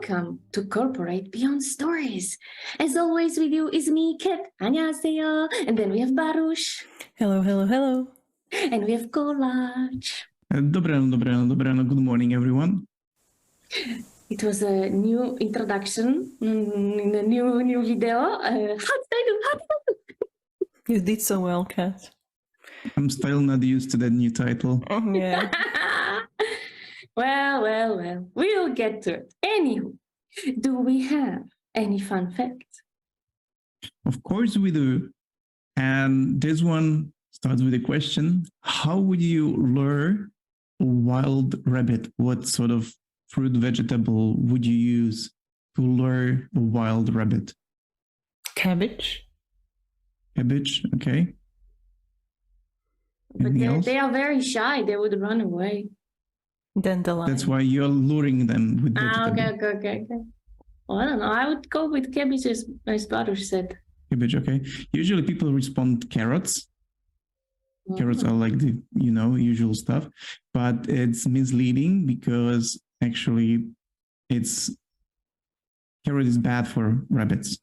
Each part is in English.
welcome to Corporate Beyond Stories. As always with you is me, Kat. 안녕하세요. And then we have Baruch. Hello, hello, hello. And we have Kolaj. Dobre ráno, good morning everyone. It was a new introduction in a new video. How did I do? You did so well, Kat. I'm still not used to that new title. Yeah. Well. We'll get to it. Anywho, do we have any fun facts? Of course we do. And this one starts with a question. How would you lure a wild rabbit? What sort of fruit vegetable would you use to lure a wild rabbit? Cabbage. Cabbage, okay. But they are very shy. They would run away. Dandelion. That's why you're luring them with vegetable. Okay. Well, I don't know. I would go with cabbage as Baruch said. Cabbage, okay. Usually people respond carrots. Carrots are like the, usual stuff, but it's misleading because actually carrot is bad for rabbits,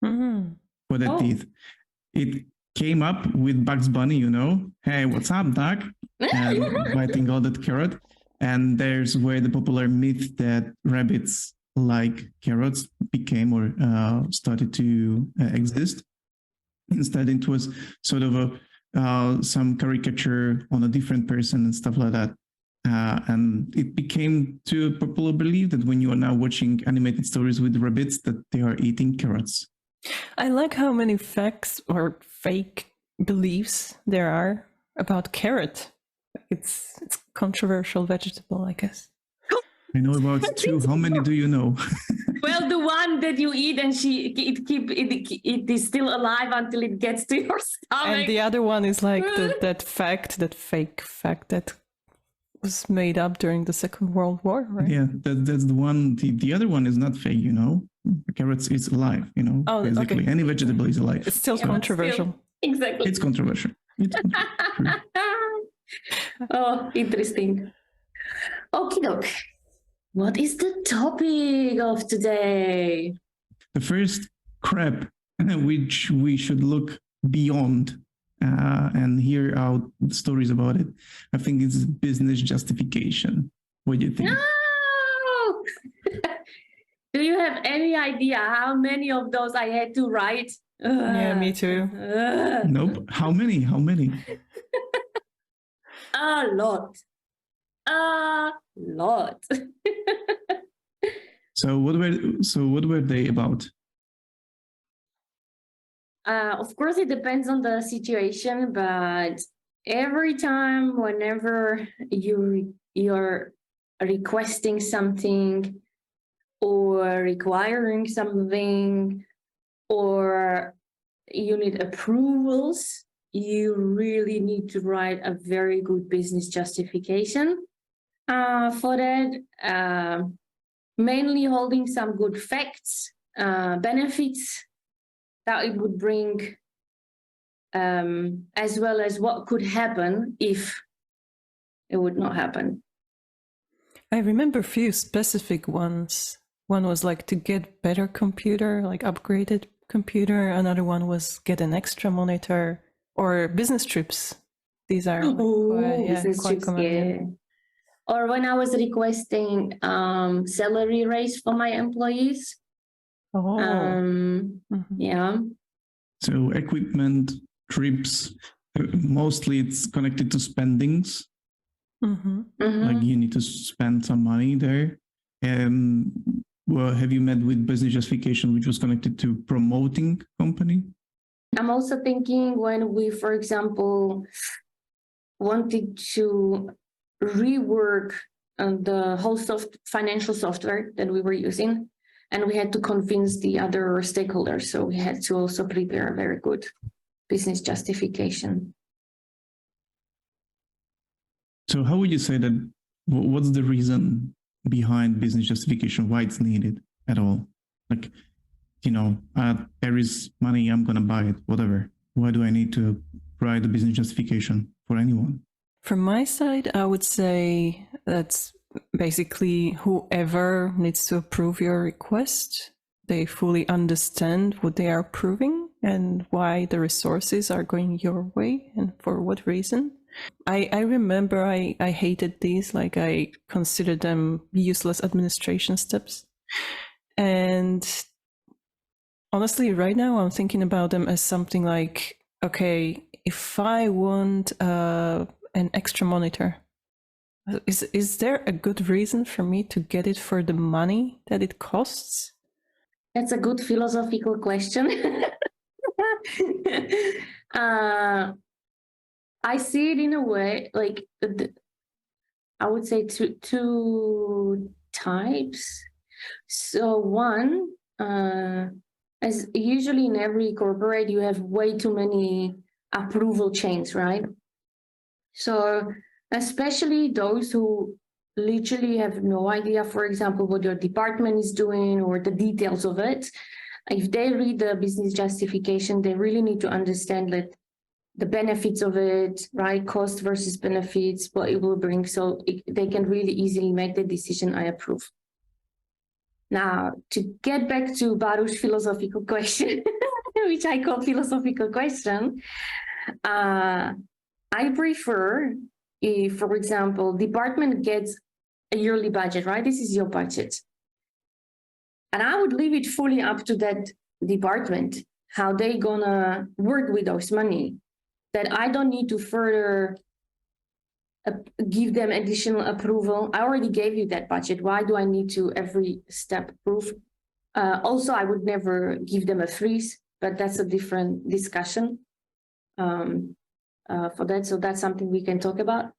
for their teeth. It came up with Bugs Bunny, hey, what's up, Doc? And biting all that carrot. And there's where the popular myth that rabbits like carrots became or started to exist. Instead, it was sort of some caricature on a different person and stuff like that. And it became to a popular belief that when you are now watching animated stories with rabbits, that they are eating carrots. I like how many facts or fake beliefs there are about carrot. It's controversial vegetable, I guess. I know about two. How many do you know? Well, the one that you eat and it is still alive until it gets to your stomach. And the other one is like that fake fact that was made up during the Second World War, right? Yeah, that's the one. The other one is not fake, Carrots is alive, basically. Okay. Any vegetable is alive. It's still controversial. Exactly. It's controversial. Oh, interesting. Okie doke. What is the topic of today? The first crap which we should look beyond and hear out stories about it. I think it's business justification. What do you think? No! Do you have any idea how many of those I had to write? Yeah, me too. Nope. How many? A lot. So what were they about? Of course, it depends on the situation, but every time, whenever you're requesting something or requiring something, or you need approvals, you really need to write a very good business justification for that. Mainly holding some good facts, benefits that it would bring, as well as what could happen if it would not happen. I remember a few specific ones. One was like to get better computer, like upgraded computer. Another one was get an extra monitor or business trips. These are quite common. Yeah. Or when I was requesting salary raise for my employees. Yeah. So equipment, trips, mostly it's connected to spendings. Like you need to spend some money there. Well, have you met with business justification, which was connected to promoting company? I'm also thinking when we, for example, wanted to rework the whole financial software that we were using, and we had to convince the other stakeholders. So we had to also prepare a very good business justification. So how would you say that, what's the reason behind business justification, why it's needed at all? Like, there is money, I'm going to buy it, whatever. Why do I need to write a business justification for anyone? From my side, I would say that's basically whoever needs to approve your request, they fully understand what they are approving and why the resources are going your way and for what reason. I remember I hated these, like I considered them useless administration steps. And honestly, right now I'm thinking about them as something like, okay, if I want an extra monitor, is there a good reason for me to get it for the money that it costs? That's a good philosophical question. I see it in a way, like I would say two types. So one, as usually in every corporate, you have way too many approval chains, right? So especially those who literally have no idea, for example, what your department is doing or the details of it. If they read the business justification, they really need to understand that the benefits of it, right? Cost versus benefits, what it will bring. So they can really easily make the decision, I approve. Now, to get back to Baruch's philosophical question, which I call philosophical question, I prefer if, for example, department gets a yearly budget, right? This is your budget. And I would leave it fully up to that department, how they gonna work with those money, that I don't need to further give them additional approval. I already gave you that budget. Why do I need to every step approve? Also, I would never give them a freeze, but that's a different discussion for that. So that's something we can talk about.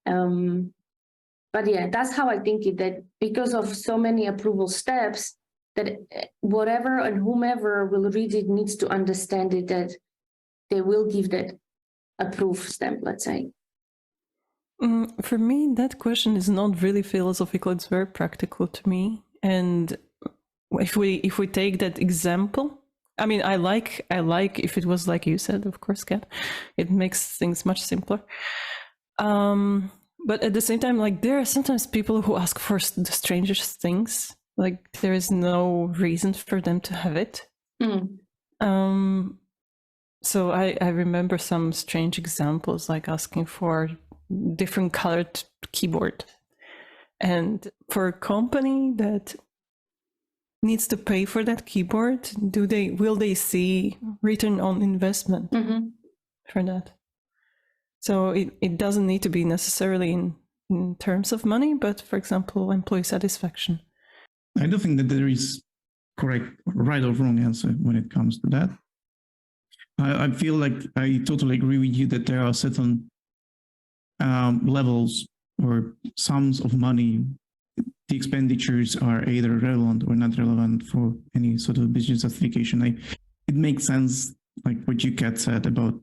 But yeah, that's how I think it, that because of so many approval steps, that whatever and whomever will read it needs to understand it, that they will give that approve stamp, let's say. For me, that question is not really philosophical. It's very practical to me. And if we take that example, I mean, I like if it was like you said, of course, Kat, it makes things much simpler. But at the same time, like there are sometimes people who ask for the strangest things. Like there is no reason for them to have it. So I remember some strange examples, like asking for different colored keyboard. And for a company that needs to pay for that keyboard, will they see return on investment for that? So it doesn't need to be necessarily in terms of money, but for example, employee satisfaction. I don't think that there is correct, right or wrong answer when it comes to that. I feel like I totally agree with you that there are certain levels or sums of money. The expenditures are either relevant or not relevant for any sort of business justification. It makes sense, like what you, Kat, said about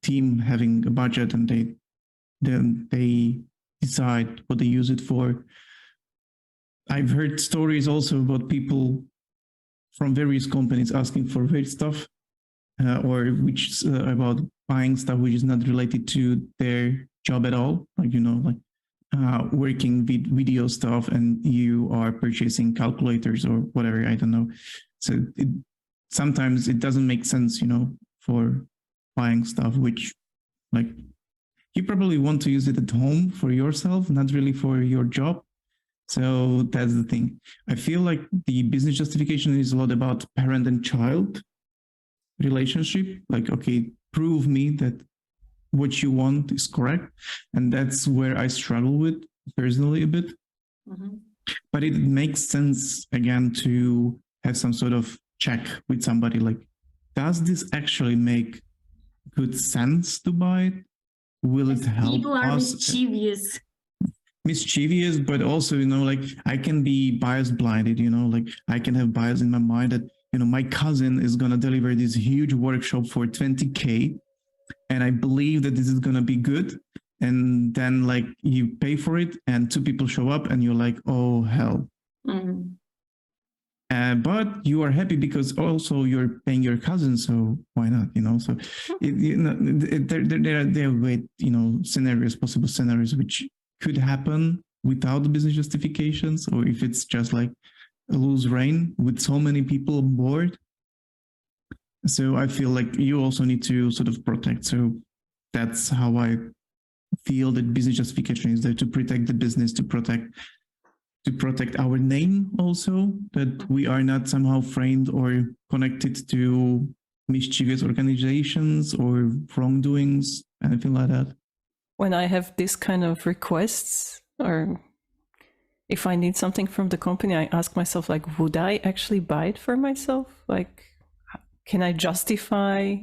team having a budget and they decide what they use it for. I've heard stories also about people from various companies asking for weird stuff, or which about buying stuff which is not related to their job at all, like working with video stuff, and you are purchasing calculators or whatever, I don't know. So sometimes it doesn't make sense, for buying stuff which, like, you probably want to use it at home for yourself, not really for your job. So that's the thing. I feel like the business justification is a lot about parent and child relationship. Like, okay, prove me that what you want is correct. And that's where I struggle with personally a bit. But it makes sense, again, to have some sort of check with somebody, like, does this actually make good sense to buy it? Will it help People are us? Mischievous, but also, like, I can be bias blinded, like I can have bias in my mind that, my cousin is going to deliver this huge workshop for 20K and I believe that this is going to be good. And then, like, you pay for it and two people show up and you're like, oh, hell. But you are happy because also you're paying your cousin, so why not? So there are possible scenarios which could happen without the business justifications, or if it's just like a loose rein with so many people on board. So I feel like you also need to sort of protect. So that's how I feel that business justification is there, to protect the business, to protect our name also, that we are not somehow framed or connected to mischievous organizations or wrongdoings, anything like that. When I have this kind of requests, or if I need something from the company, I ask myself, like, would I actually buy it for myself? Like, can I justify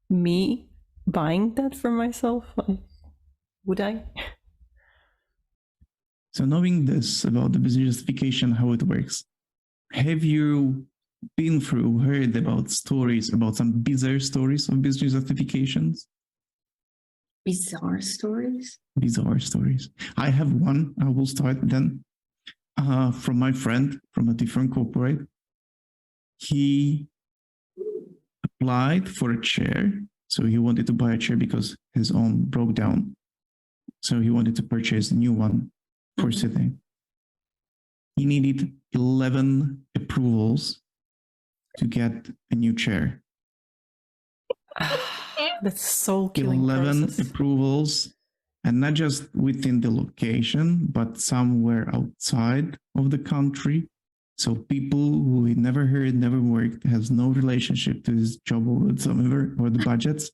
me buying that for myself? Like, would I? So knowing this about the business justification, how it works, have you been through, heard about stories, about some bizarre stories of business justifications? Bizarre stories? Bizarre stories. I have one. I will start then. From my friend from a different corporate. He applied for a chair. So he wanted to buy a chair because his own broke down. So he wanted to purchase a new one for sitting. He needed 11 approvals to get a new chair. That's soul-killing 11 process. approvals, and not just within the location, but somewhere outside of the country. So people who he never heard, never worked, has no relationship to his job whatsoever or the budgets,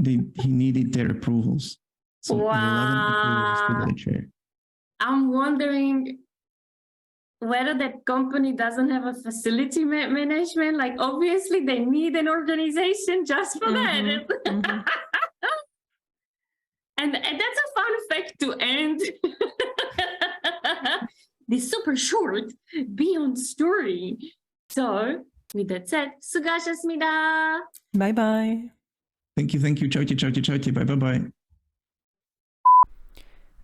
he needed their approvals. So 11 approvals to get a chair. I'm wondering whether that company doesn't have a facility management. Like, obviously they need an organization just for that. And that's a fun fact to end this super short Beyond story. So with that said, 수고하셨습니다. Bye-bye. Thank you. Ciao. Bye.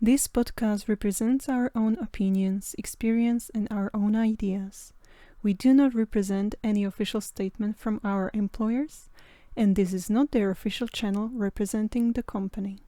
This podcast represents our own opinions, experience, and our own ideas. We do not represent any official statement from our employers, and this is not their official channel representing the company.